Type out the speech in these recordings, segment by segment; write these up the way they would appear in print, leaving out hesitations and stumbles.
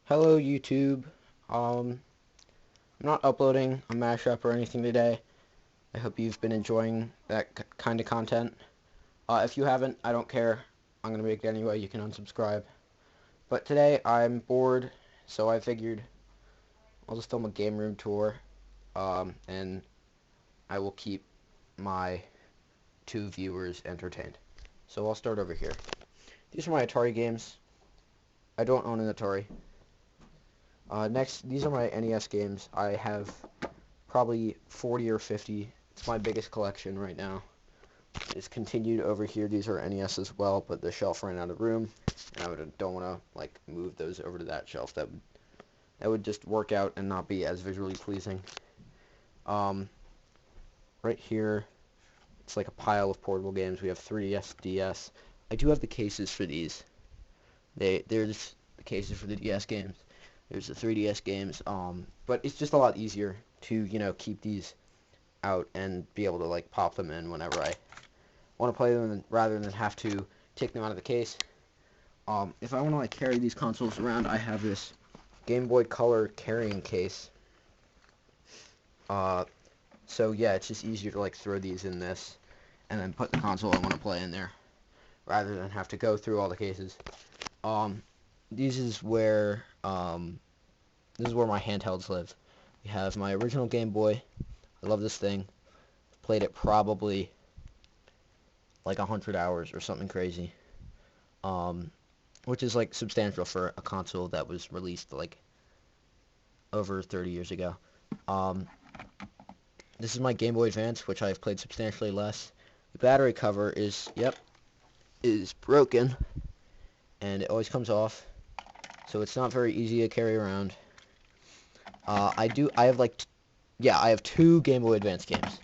Hello YouTube. I'm not uploading a mashup or anything today. I hope you've been enjoying that kind of content. If you haven't, I don't care. I'm gonna make it anyway. You can unsubscribe. But today I'm bored, so I figured I'll just film a game room tour, and I will keep my two viewers entertained. So I'll start over here. These are my Atari games. I don't own an Atari. Next, these are my NES games. I have probably 40 or 50. It's my biggest collection right now. It's continued over here. These are NES as well, but the shelf ran out of room, and don't want to like move those over to that shelf. That would just work out and not be as visually pleasing. Um, right here, it's like a pile of portable games. We have 3DS, DS. I do have the cases for these. There's the cases for the DS games. There's the 3DS games. But it's just a lot easier to keep these out and be able to like pop them in whenever I want to play them rather than have to take them out of the case. If I want to like carry these consoles around, I have this Game Boy Color carrying case. So yeah, it's just easier to like throw these in this and then put the console I want to play in there rather than have to go through all the cases. Um, this is where my handhelds live. We have my original Game Boy. I love this thing. Played it probably like 100 hours or something crazy. Which is like substantial for a console that was released like over 30 years ago. Um, this is my Game Boy Advance, which I've played substantially less. The battery cover is broken, and it always comes off, so it's not very easy to carry around. I have two Game Boy Advance games,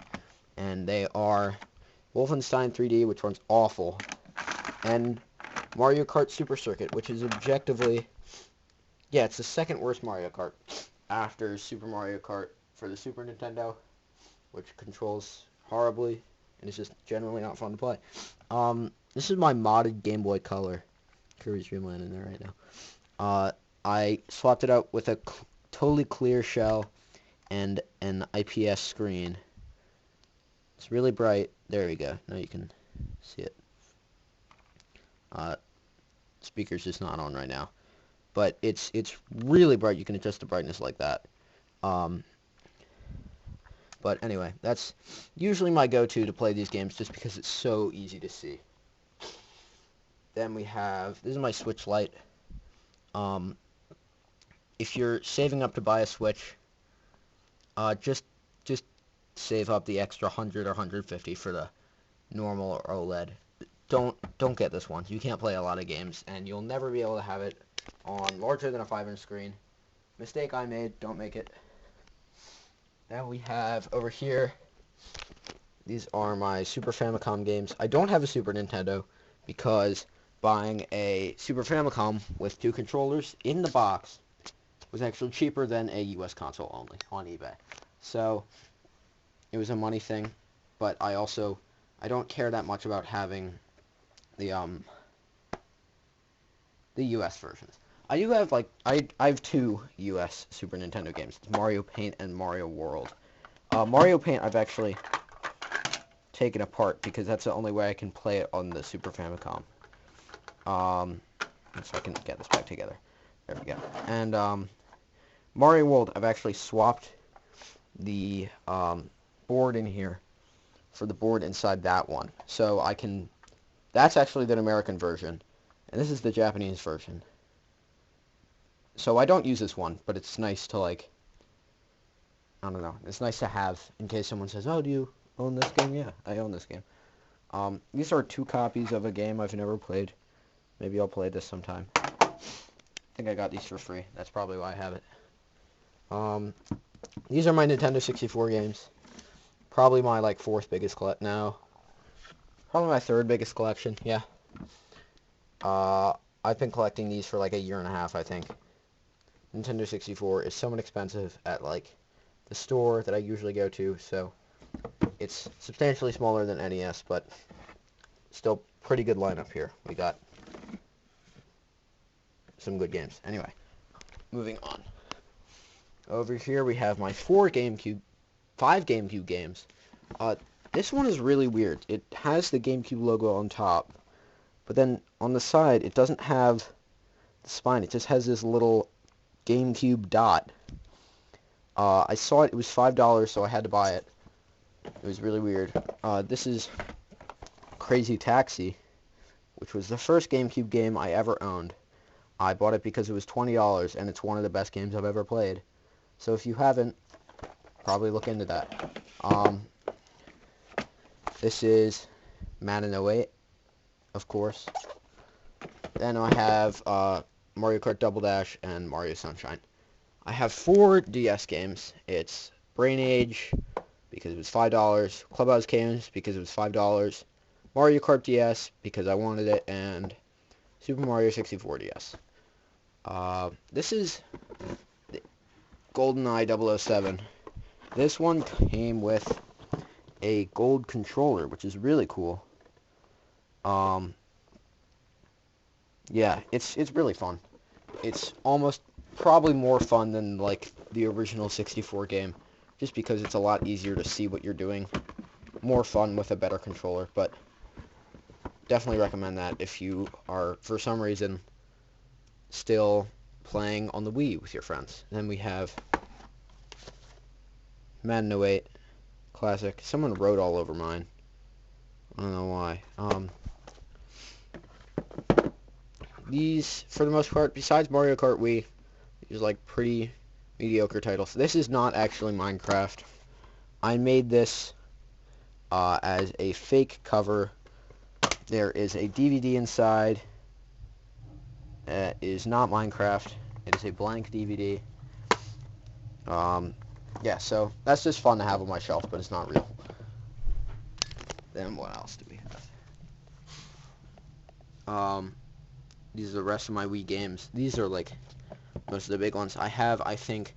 and they are Wolfenstein 3D, which runs awful, and Mario Kart Super Circuit, which is objectively, yeah, it's the second worst Mario Kart after Super Mario Kart for the Super Nintendo, which controls horribly and is just generally not fun to play. This is my modded Game Boy Color. Kirby's Dream Land in there right now. I swapped it out with a totally clear shell and an IPS screen. It's really bright. There we go. Now you can see it. Speaker's just not on right now, but it's really bright. You can adjust the brightness like that. But anyway, that's usually my go-to to play these games just because it's so easy to see. Then we have, this is my Switch Lite. If you're saving up to buy a Switch, just save up the extra 100 or 150 for the normal or OLED. Don't get this one. You can't play a lot of games, and you'll never be able to have it on larger than a 5-inch screen. Mistake I made. Don't make it. Then we have over here, these are my Super Famicom games. I don't have a Super Nintendo because buying a Super Famicom with two controllers in the box was actually cheaper than a US console only on eBay. So it was a money thing, but I don't care that much about having the US versions. I do have I have two US Super Nintendo games. It's Mario Paint and Mario World. Mario Paint I've actually taken apart because that's the only way I can play it on the Super Famicom. So I can get this back together. There we go. And Mario World I've actually swapped the board in here for the board inside that one. So I can, that's actually the American version, and this is the Japanese version. So I don't use this one, but it's nice to like, I don't know, it's nice to have in case someone says, oh, do you own this game? Yeah, I own this game. These are two copies of a game I've never played. Maybe I'll play this sometime. I think I got these for free. That's probably why I have it. These are my Nintendo 64 games. Probably my like fourth biggest collection now. Probably my third biggest collection. Yeah. I've been collecting these for like a year and a half, I think. Nintendo 64 is somewhat expensive at like the store that I usually go to, so it's substantially smaller than NES, but still pretty good lineup here. We got some good games. Anyway, moving on. Over here we have my 5 GameCube games. This one is really weird. It has the GameCube logo on top, but then on the side it doesn't have the spine. It just has this little GameCube dot. I saw it was $5, so I had to buy it. It was really weird. This is Crazy Taxi, which was the first GameCube game I ever owned. I bought it because it was $20, and it's one of the best games I've ever played. So if you haven't, probably look into that. This is Madden 08, of course. Then I have Mario Kart Double Dash and Mario Sunshine. I have 4 DS games. It's Brain Age, because it was $5, Clubhouse Games, because it was $5, Mario Kart DS, because I wanted it, and Super Mario 64 DS. This is GoldenEye 007. This one came with a gold controller, which is really cool. Yeah, it's really fun. It's almost probably more fun than like the original 64 game, just because it's a lot easier to see what you're doing. More fun with a better controller, but definitely recommend that if you are, for some reason, still playing on the Wii with your friends. Then we have Madden 08 Classic. Someone wrote all over mine. I don't know why. These, for the most part, besides Mario Kart Wii, these are like pretty mediocre titles. This is not actually Minecraft. I made this as a fake cover. There is a DVD inside. It is not Minecraft. It is a blank DVD. Yeah, so that's just fun to have on my shelf, but it's not real. Then what else do we have? These are the rest of my Wii games. These are like most of the big ones. I have, I think,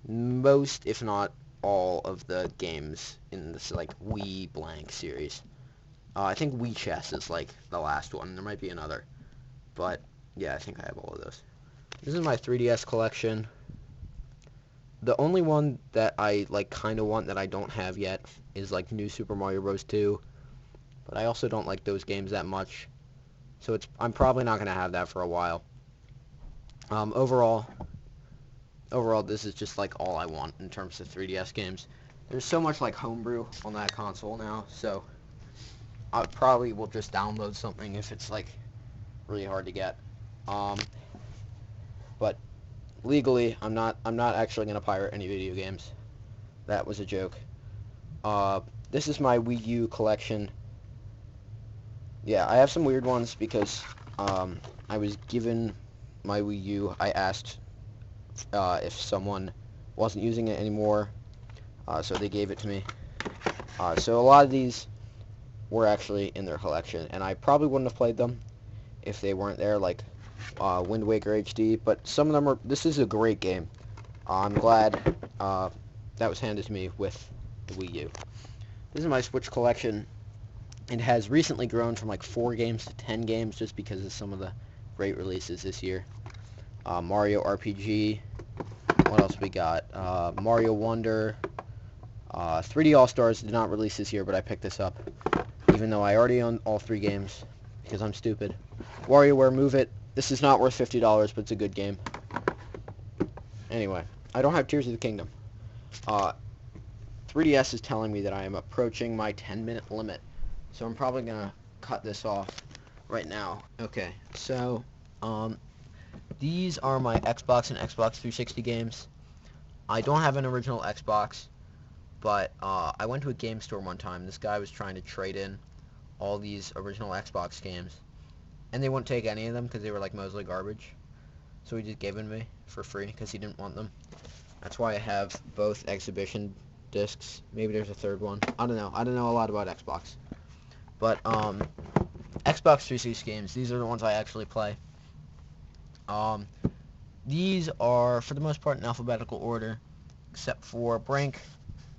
most, if not all, of the games in this like Wii blank series. I think Wii Chess is like the last one. There might be another, but yeah, I think I have all of those. This is my 3DS collection. The only one that I like kind of want that I don't have yet is like New Super Mario Bros. 2, but I also don't like those games that much, so I'm probably not going to have that for a while. Overall, this is just like all I want in terms of 3DS games. There's so much like homebrew on that console now, so I probably will just download something if it's like really hard to get. But legally, I'm not actually gonna pirate any video games. That was a joke. This is my Wii U collection. Yeah, I have some weird ones because I was given my Wii U. I asked if someone wasn't using it anymore, so they gave it to me. So a lot of these were actually in their collection, and I probably wouldn't have played them if they weren't there, like Wind Waker HD, but some of them are. This is a great game. I'm glad that was handed to me with the Wii U. This is my Switch collection. It has recently grown from like 4 games to 10 games just because of some of the great releases this year. Mario RPG. What else we got? Mario Wonder. 3D All-Stars did not release this year, but I picked this up, even though I already own all 3 games, because I'm stupid. WarioWare Move It. This is not worth $50, but it's a good game. Anyway, I don't have Tears of the Kingdom. 3DS is telling me that I am approaching my 10-minute limit, so I'm probably going to cut this off right now. Okay, so, these are my Xbox and Xbox 360 games. I don't have an original Xbox, but I went to a game store one time. This guy was trying to trade in all these original Xbox games, and they wouldn't take any of them because they were like mostly garbage. So he just gave them to me for free because he didn't want them. That's why I have both exhibition discs. Maybe there's a third one. I don't know. I don't know a lot about Xbox. But Xbox 360 games, these are the ones I actually play. These are, for the most part, in alphabetical order, except for Brink,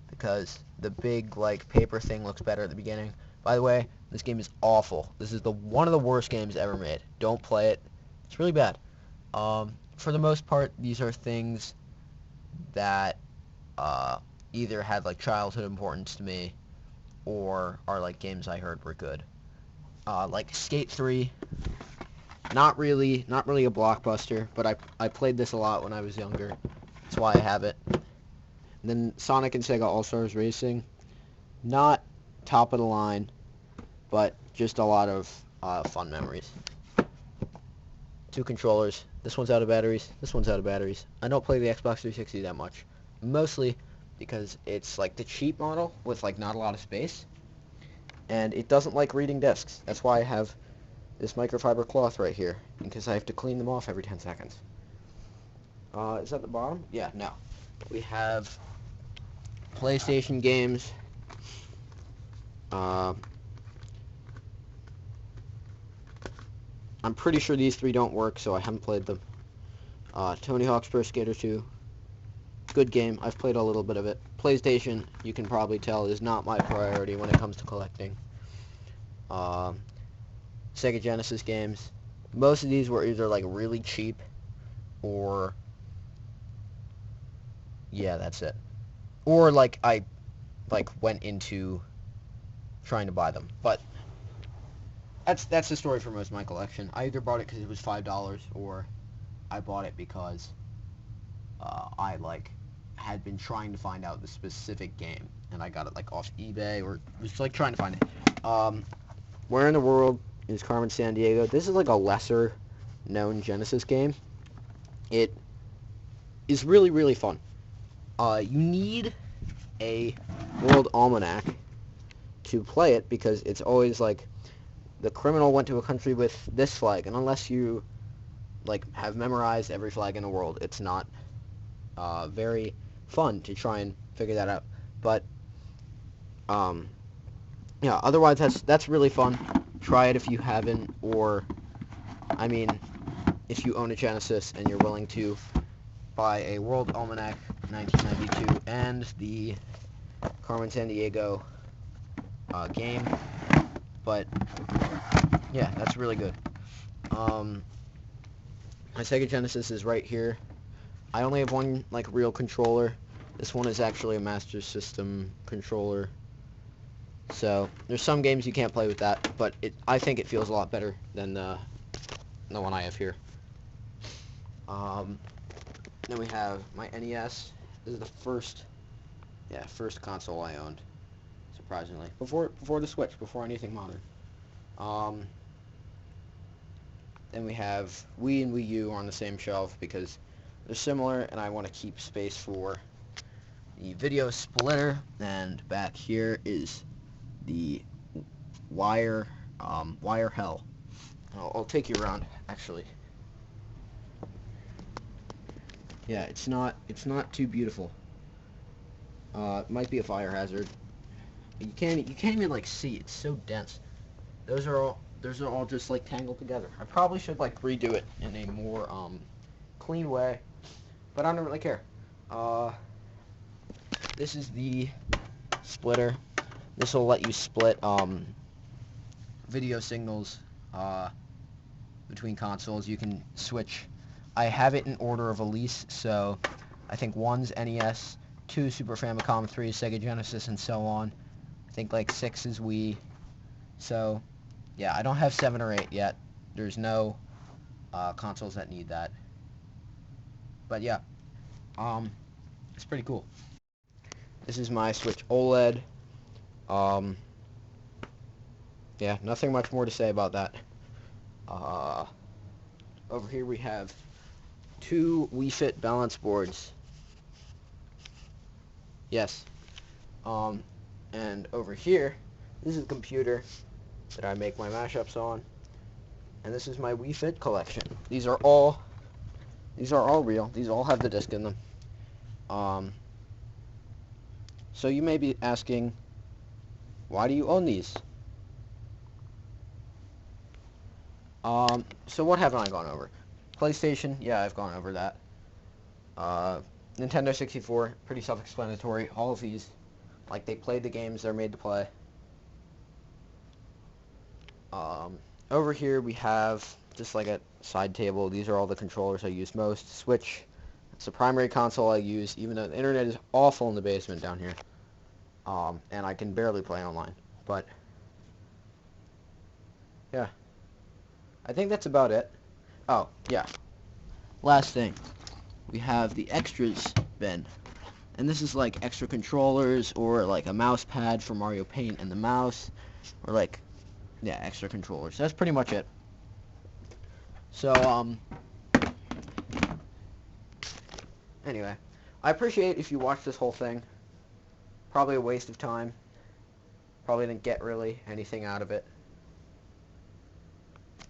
because the big, like, paper thing looks better at the beginning. By the way, this game is awful. This is one of the worst games ever made. Don't play it. It's really bad. for the most part, these are things that either had like childhood importance to me or are like games I heard were good. Like Skate 3, not really a blockbuster, but I played this a lot when I was younger. That's why I have it. And then Sonic and Sega All-Stars Racing, not top of the line, but just a lot of fun memories. 2 controllers. This one's out of batteries. This one's out of batteries. I don't play the Xbox 360 that much, mostly because it's like the cheap model with like not a lot of space, and it doesn't like reading discs. That's why I have this microfiber cloth right here, because I have to clean them off every 10 seconds. Is that the bottom? Yeah, no. We have PlayStation games. I'm pretty sure these 3 don't work, so I haven't played them. Tony Hawk's Pro Skater 2. Good game. I've played a little bit of it. PlayStation, you can probably tell, is not my priority when it comes to collecting. Sega Genesis games. Most of these were either like really cheap or... yeah, that's it. Or like I went into trying to buy them. But that's the story for most of my collection. I either bought it because it was $5 or I bought it because I had been trying to find out the specific game and I got it like off eBay or was like trying to find it. Where in the World is Carmen Sandiego? This is like a lesser known Genesis game. It is really, really fun. You need a World Almanac to play it because it's always like the criminal went to a country with this flag, and unless you like have memorized every flag in the world, it's not very fun to try and figure that out. But yeah, otherwise that's really fun. Try it if you haven't, or I mean, if you own a Genesis and you're willing to buy a World Almanac 1992 and the Carmen Sandiego game. But yeah, that's really good. My Sega Genesis is right here. I only have one like real controller. This one is actually a Master System controller. So there's some games you can't play with that, but I think it feels a lot better than the one I have here. Then we have my NES. This is the first console I owned, surprisingly. Before the Switch, before anything modern. Then we have Wii and Wii U on the same shelf because they're similar, and I want to keep space for the video splitter. And back here is the wire hell. I'll take you around, actually. Yeah, it's not too beautiful. It might be a fire hazard. You can't even like see. It's so dense. Those are all just like tangled together. I probably should like redo it in a more clean way, but I don't really care. This is the splitter. This will let you split video signals between consoles. You can switch. I have it in order of release, so I think 1's NES, 2 Super Famicom, 3 Sega Genesis, and so on. I think like 6 is Wii. So yeah, I don't have 7 or 8 yet. There's no consoles that need that. But yeah, it's pretty cool. This is my Switch OLED. Yeah, nothing much more to say about that. Over here we have 2 Wii Fit balance boards. Yes. And over here, this is a computer that I make my mashups on. And this is my Wii Fit collection. These are all real. These all have the disc in them. So you may be asking, why do you own these? So what haven't I gone over? PlayStation, yeah, I've gone over that. Nintendo 64, pretty self-explanatory. All of these, like, they play the games they're made to play. Over here we have just like a side table. These are all the controllers I use most. Switch, it's the primary console I use, even though the internet is awful in the basement down here. And I can barely play online. But, yeah. I think that's about it. Oh, yeah. Last thing. We have the extras bin. And this is like extra controllers, or like a mouse pad for Mario Paint and the mouse, or like, yeah, extra controllers. That's pretty much it. So, anyway, I appreciate if you watch this whole thing. Probably a waste of time. Probably didn't get really anything out of it.